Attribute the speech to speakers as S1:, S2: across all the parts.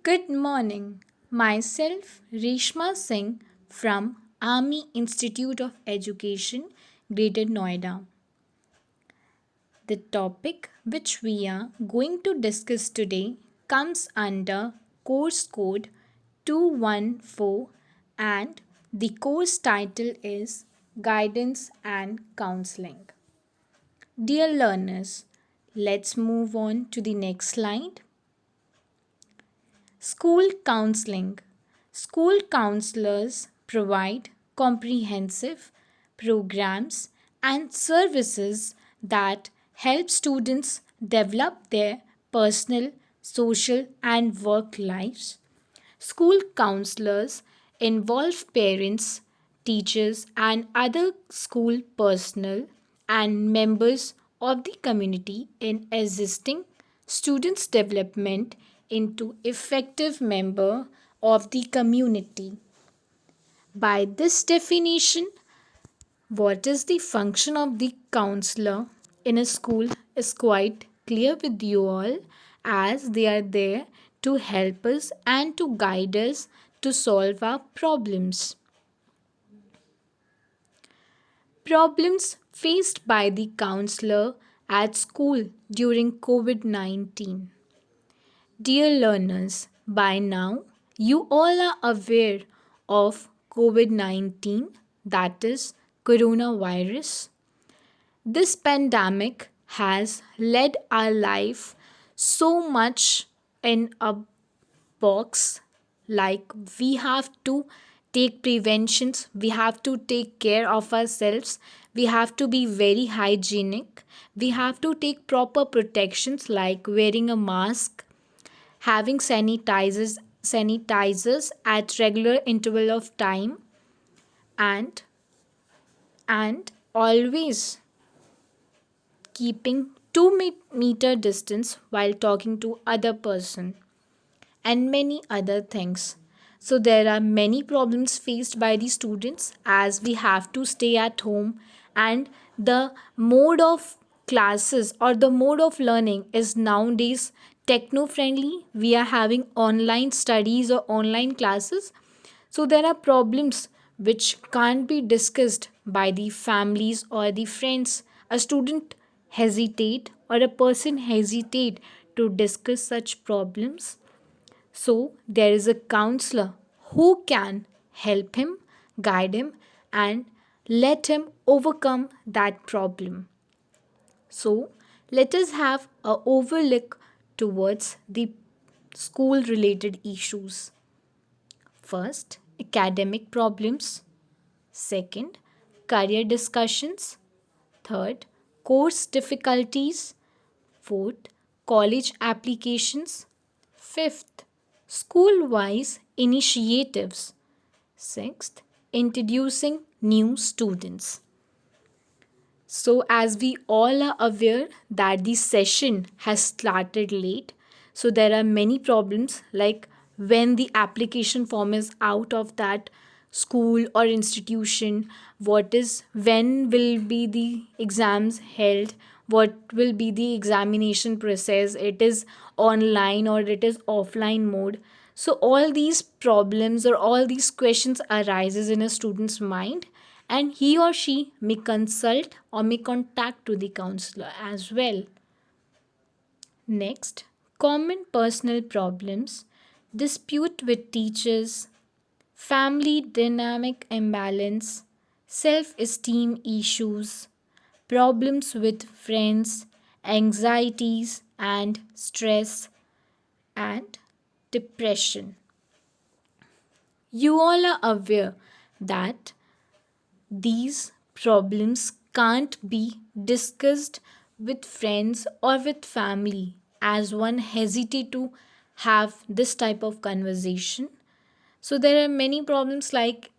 S1: Good morning. Myself, Reshma Singh from Army Institute of Education, Greater Noida. The topic which we are going to discuss today comes under course code 214 and the course title is Guidance and Counselling. Dear learners, let's move on to the next slide. School counseling. School counselors provide comprehensive programs and services that help students develop their personal, social, and work lives. School counselors involve parents, teachers, and other school personnel and members of the community in assisting students' development into effective member of the community. By this definition, what is the function of the counselor in a school is quite clear with you all, as they are there to help us and to guide us to solve our problems. Problems faced by the counselor at school during COVID 19. Dear learners, by now you all are aware of COVID 19, that is, coronavirus. This pandemic has led our life so much in a box, like we have to take preventions, we have to take care of ourselves, we have to be very hygienic, we have to take proper protections like wearing a mask, having sanitizers at regular interval of time, and always keeping 2 meter distance while talking to other person, and many other things. So there are many problems faced by the students as we have to stay at home, and the mode of classes or the mode of learning is nowadays techno friendly. We are having online studies or online classes. So there are problems which can't be discussed by the families or the friends. A student hesitate or a person hesitate to discuss such problems, so there is a counselor who can help him, guide him, and let him overcome that problem. So let us have a overlook towards the school related issues. First, academic problems. Second, career discussions. Third, course difficulties. Fourth, college applications. Fifth, school wise initiatives. Sixth, introducing new students. So, as we all are aware that the session has started late, so there are many problems like when the application form is out of that school or institution, when will be the exams held, what will be the examination process, it is online or it is offline mode. So all these problems or all these questions arises in a student's mind, and he or she may consult or may contact to the counselor as well. Next, common personal problems, dispute with teachers, family dynamic imbalance, self esteem issues, problems with friends, anxieties and stress, and depression. You all are aware that these problems can't be discussed with friends or with family, as one hesitate to have this type of conversation. So there are many problems like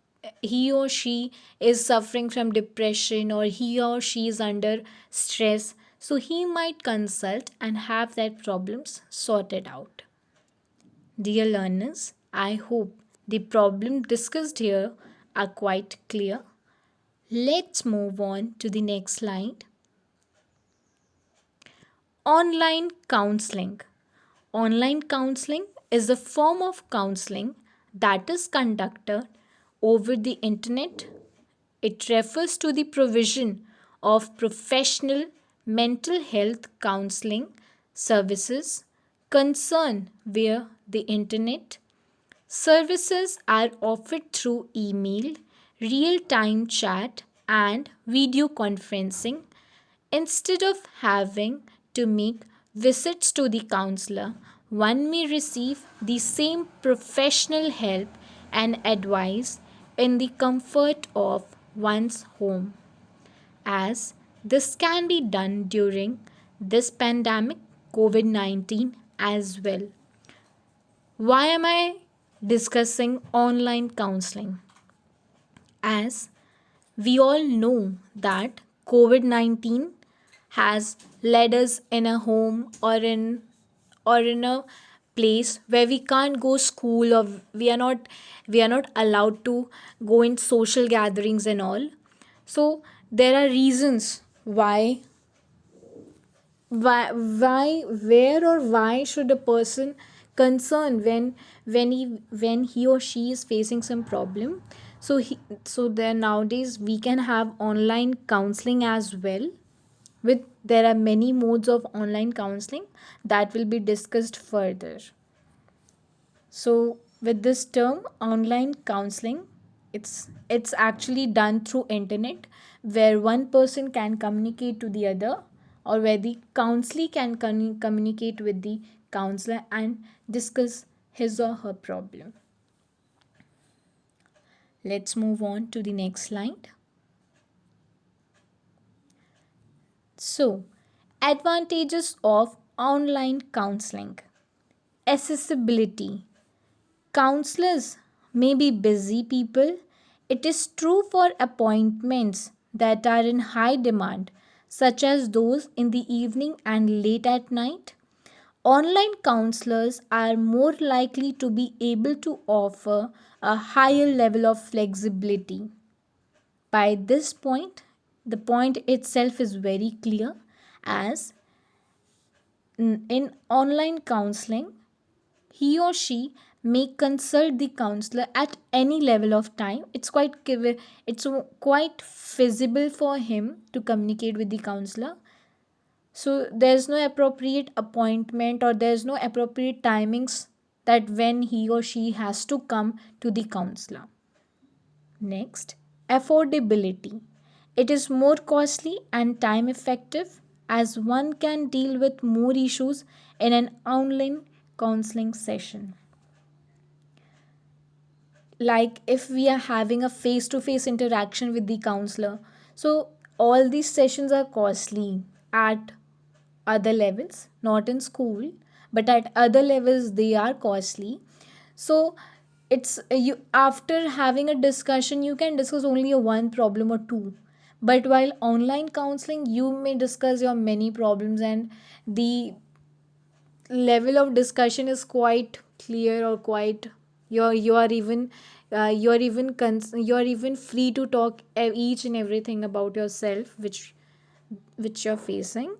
S1: he or she is suffering from depression or he or she is under stress. So he might consult and have that problems sorted out. Dear learners, I hope the problem discussed here are quite clear. Let's move on to the next slide. Online counseling. Online counseling is a form of counseling that is conducted over the internet. It refers to the provision of professional mental health counseling services concerned via the internet. Services are offered through email, real time chat, and video conferencing. Instead of having to make visits to the counselor, one may receive the same professional help and advice in the comfort of one's home. As this can be done during this pandemic, COVID 19, as well. Why am I discussing online counseling? As we all know that COVID 19 has led us in a home or in a place where we can't go school, or we are not allowed to go in social gatherings and all. So there are reasons why where or why should a person concern when he or she is facing some problem. So there nowadays we can have online counseling as well. With There are many modes of online counseling that will be discussed further. So with this term online counseling, it's actually done through internet, where one person can communicate to the other, or where the counselee can communicate with the counselor and discuss his or her problem. Let's move on to the next slide. So, advantages of online counseling. Accessibility. Counselors may be busy people. It is true for appointments that are in high demand, such as those in the evening and late at night. Online counselors are more likely to be able to offer a higher level of flexibility. By this point, the point itself is very clear, as in online counseling, he or she may consult the counselor at any level of time. It's quite feasible for him to communicate with the counselor. So there's no appropriate appointment, or there's no appropriate timings that when he or she has to come to the counselor. Next, affordability. It is more costly and time effective, as one can deal with more issues in an online counseling session. Like if we are having a face to face interaction with the counselor, so all these sessions are costly at other levels, not in school, but at other levels they are costly. So it's you after having a discussion, you can discuss only a one problem or two, but while online counseling you may discuss your many problems, and the level of discussion is quite clear, or quite you are even free to talk each and everything about yourself, which you're facing.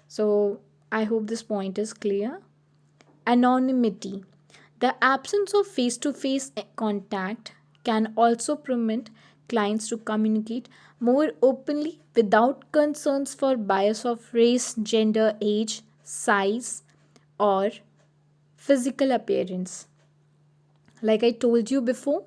S1: So I hope this point is clear. Anonymity. The absence of face to face contact can also permit clients to communicate more openly without concerns for bias of race, gender, age, size, or physical appearance. Like I told you before,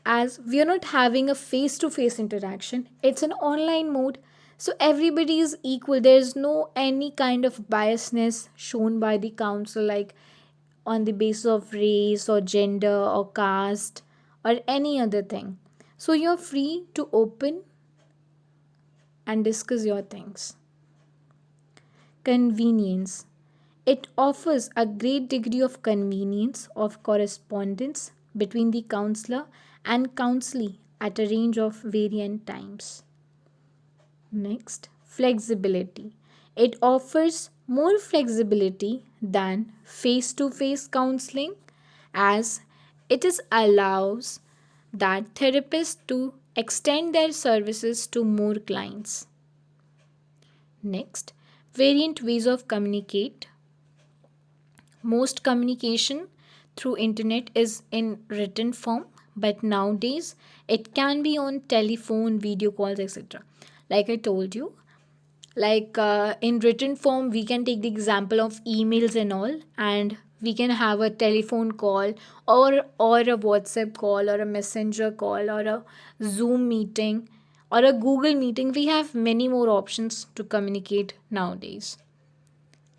S1: as we are not having a face to face interaction, it's an online mode. So everybody is equal. There's no any kind of biasness shown by the council, like on the basis of race or gender or caste or any other thing. So you're free to open and discuss your things. Convenience. It offers a great degree of convenience of correspondence between the counselor and counselee at a range of variant times. Next, flexibility. It offers more flexibility than face to face counseling, as it is allows that therapists to extend their services to more clients. Next, variant ways of communicate. Most communication through internet is in written form, but nowadays it can be on telephone, video calls, etc. Like I told you, in written form we can take the example of emails and all, and we can have a telephone call, or a WhatsApp call, or a messenger call, or a Zoom meeting, or a Google meeting. We have many more options to communicate nowadays.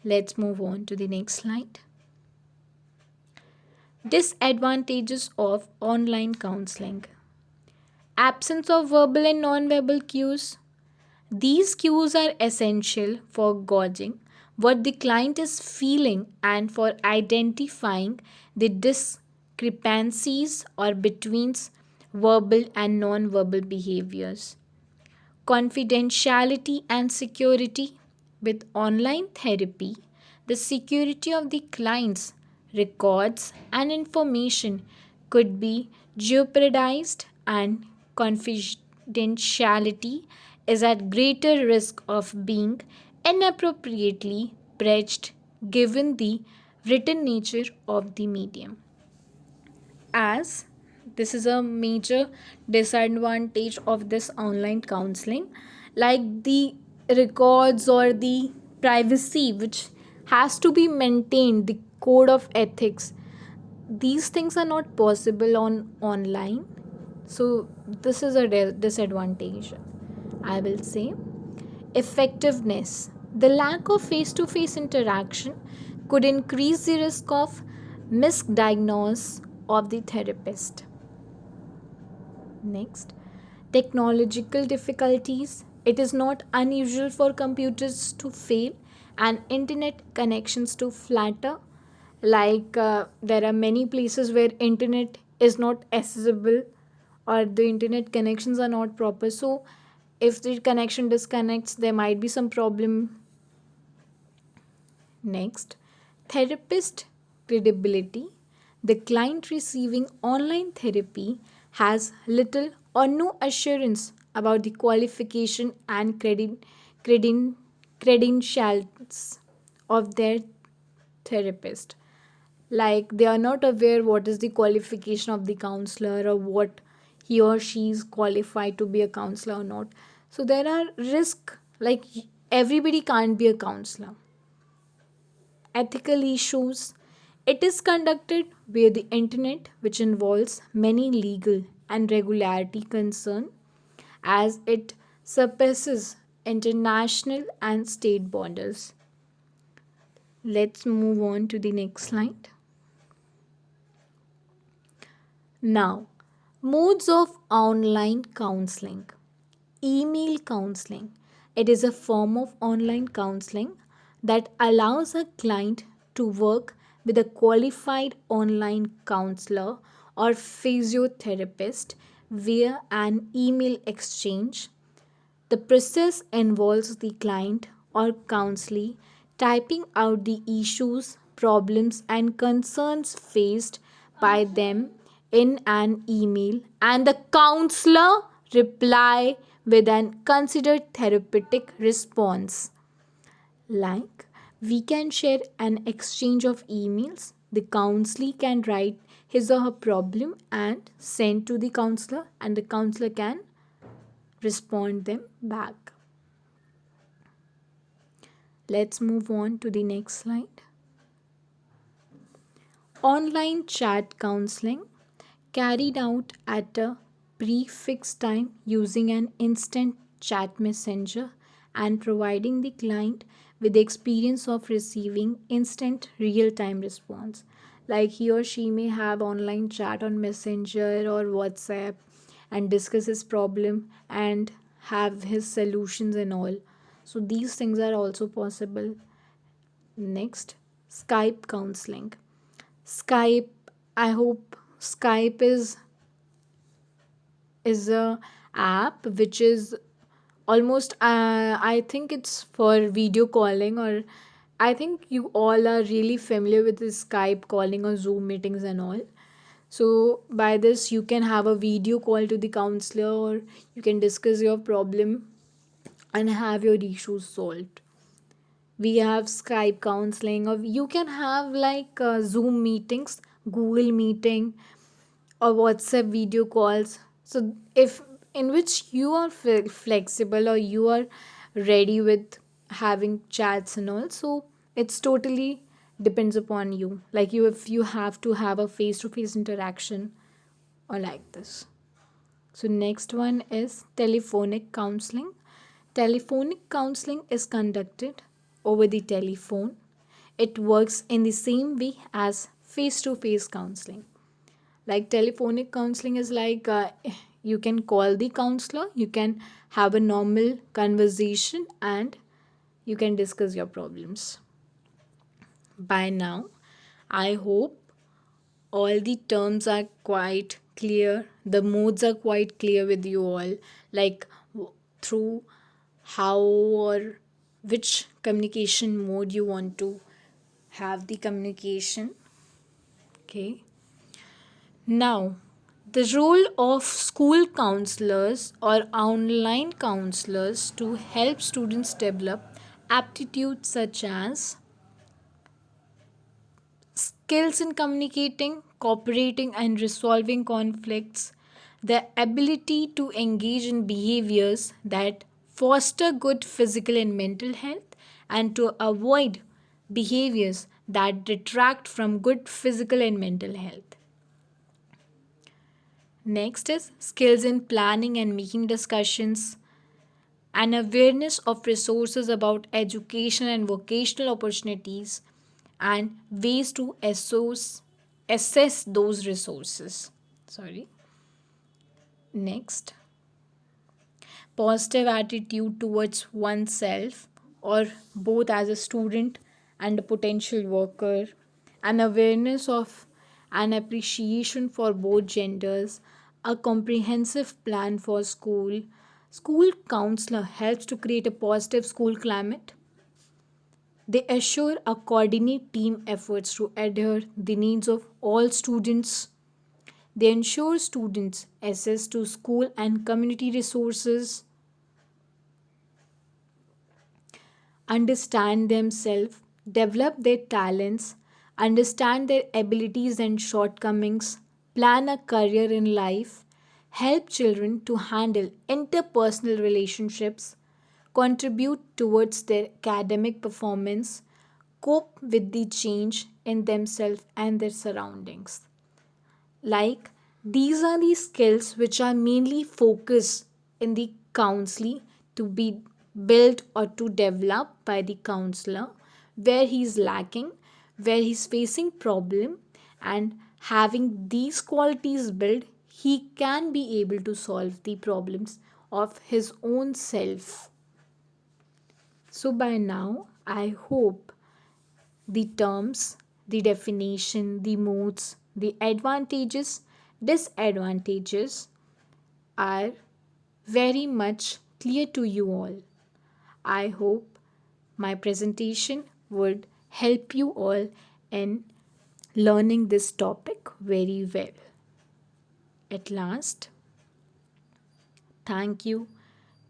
S1: Let's move on to the next slide. Disadvantages of online counseling: absence of verbal and non-verbal cues. These cues are essential for gauging what the client is feeling and for identifying the discrepancies or between verbal and non-verbal behaviors. Confidentiality and security. With online therapy, the security of the client's records and information could be jeopardized, and confidentiality is at greater risk of being inappropriately breached given the written nature of the medium. As this is a major disadvantage of this online counseling, like the records or the privacy which has to be maintained, the code of ethics, these things are not possible on online. So this is a disadvantage, I will say. Effectiveness: the lack of face to face interaction could increase the risk of misdiagnosis of the therapist. Next, technological difficulties. It is not unusual for computers to fail and internet connections to flatter. There are many places where internet is not accessible, or the internet connections are not proper. So, if the connection disconnects, there might be some problem. Next, therapist credibility. The client receiving online therapy has little or no assurance about the qualification and credentials of their therapist. Like, they are not aware what is the qualification of the counselor, or what he or she is qualified to be a counselor or not. So there are risks, like everybody can't be a counselor. Ethical issues. It is conducted via the internet, which involves many legal and regularity concern, as it surpasses international and state borders. Let's move on to the next slide. Now, modes of online counseling. Email counseling. It is a form of online counseling that allows a client to work with a qualified online counselor or physiotherapist via an email exchange. The process involves the client or counselee typing out the issues, problems, and concerns faced by them in an email, and the counselor reply with an considered therapeutic response. Like, we can share an exchange of emails. The counselee can write his or her problem and send to the counselor, and the counselor can respond them back. Let's move on to the next slide. Online chat counseling, carried out at a prefixed time using an instant chat messenger and providing the client with the experience of receiving instant real-time response. Like, he or she may have online chat on messenger or WhatsApp and discuss his problem and have his solutions and all. So these things are also possible. Next, Skype counseling. Skype, I hope Skype is a app which is almost I think it's for video calling, or I think you all are really familiar with this Skype calling or Zoom meetings and all. So by this you can have a video call to the counselor, or you can discuss your problem and have your issues solved We have Skype counseling, or you can have like Zoom meetings, Google meeting, or WhatsApp video calls. So if in which you are flexible, or you are ready with having chats and all, so it's totally depends upon you. Like you, if you have to have a face to face interaction or like this. So next one is telephonic counseling. Telephonic counseling is conducted over the telephone. It works in the same way as face to face counseling. Like telephonic counseling is like you can call the counselor, you can have a normal conversation, and you can discuss your problems. By now, I hope all the terms are quite clear, the modes are quite clear with you all, like through how or which communication mode you want to have the communication. Okay. Now, the role of school counselors or online counselors to help students develop aptitudes such as skills in communicating, cooperating, and resolving conflicts, the ability to engage in behaviors that foster good physical and mental health, and to avoid behaviors that detract from good physical and mental health. Next is skills in planning and making discussions, an awareness of resources about education and vocational opportunities, and ways to assess those resources. Sorry. Next, positive attitude towards oneself, or both as a student and a potential worker, an awareness of an appreciation for both genders, a comprehensive plan for school. School counselor helps to create a positive school climate. They assure a coordinate team efforts to adhere the needs of all students. They ensure students access to school and community resources, understand themselves, develop their talents, understand their abilities and shortcomings, plan a career in life, help children to handle interpersonal relationships, contribute towards their academic performance, cope with the change in themselves and their surroundings. Like these are the skills which are mainly focused in the counseling to be built or to develop by the counselor, where he's lacking, where he's facing problem, and having these qualities built, he can be able to solve the problems of his own self. So by now, I hope the terms, the definition, the modes, the advantages, disadvantages are very much clear to you all. I hope my presentation would help you all in learning this topic very well. At last, thank you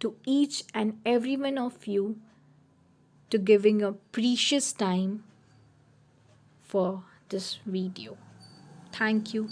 S1: to each and every one of you to giving your precious time for this video. Thank you.